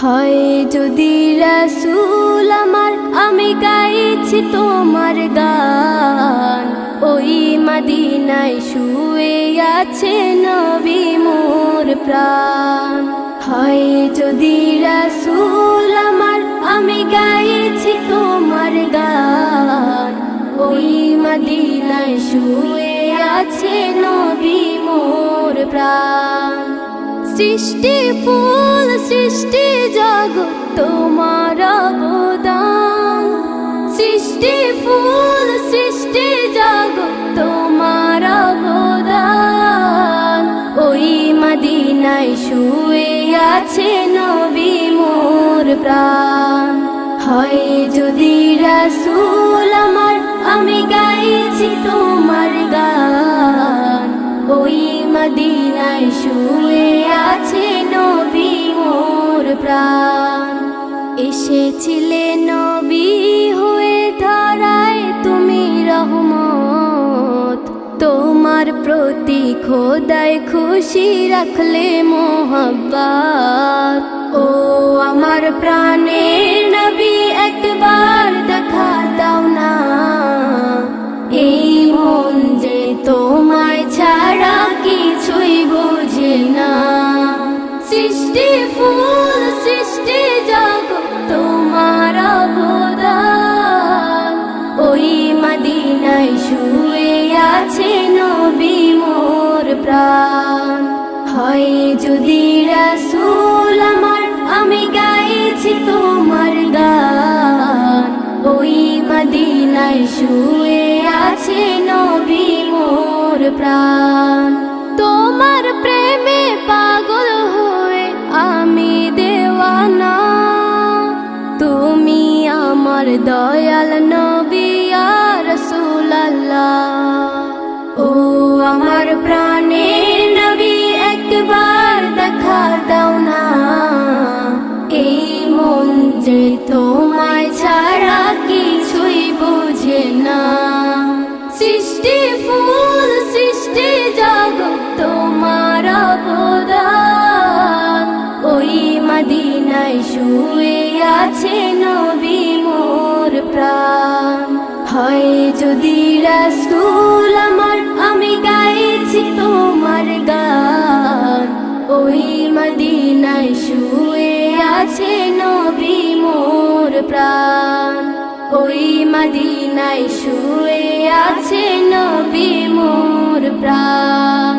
হয় যদি রাসূল আমার, আমি গাইছি তোমার গান। ওই মদিনায় শুয়ে আছে নবী মোর প্রাণ। হয় যদি রাসূল আমার, আমি গাইছি তোমার গান। ওই মদিনায় শুয়ে আছে নবী মোর প্রাণ। সৃষ্টি ফুল সৃষ্টি জগৎ তোমার অবদান। সৃষ্টি ফুল সৃষ্টি জগৎ তোমার অবদান। ওই মদিনায় শুয়ে আছে নবী মোর প্রাণ। হয় যদি রাসূল আমার, আমি গাইছি তোমার গান। ওই মদিনায় শুয়ে আছে নবী মোর প্রাণ। এসেছিলে নবী হয়ে ধরায় তুমি রহমত। তোমার প্রতি খোদায় খুশি রাখলে মোহাব্বত। ও আমার প্রাণের নবী, একবার দেখা দাও না। এই মন যে তোমায় ছাড়া কিছুই বোঝে না। সৃষ্টি ফুল সৃষ্টি জগৎ তোমার অবদান। ওই মদিনায় শুয়ে আছে নবী মোর প্রাণ। হয় যদি রাসূল আমার, আমি গাইছি তোমার গান। ওই মদিনায় শুয়ে আছে নবী মোর প্রাণ। তোমার প্রেমে পাগল হয়ে আমি দেওয়ানা। তুমি আমার দয়াল নবী ইয়া রাসূলুল্লাহ। ও আমার প্রাণের নবী, একবার দেখা দাও না। এই মন যে তোমায় ছাড়া কিছুই বোঝে না। সৃষ্টি ফুল সৃষ্টি জগৎ তোমার অবদান। ওই মদিনায় শুয়ে আছে নবী মোর প্রাণ। হয় যদি রাসূল আমার, আমি গাইছি তোমার গান। ওই মদিনায় শুয়ে আছে নবী মোর প্রাণ। ওই মদিনায় শুয়ে আছে নবী মোর প্রাণ।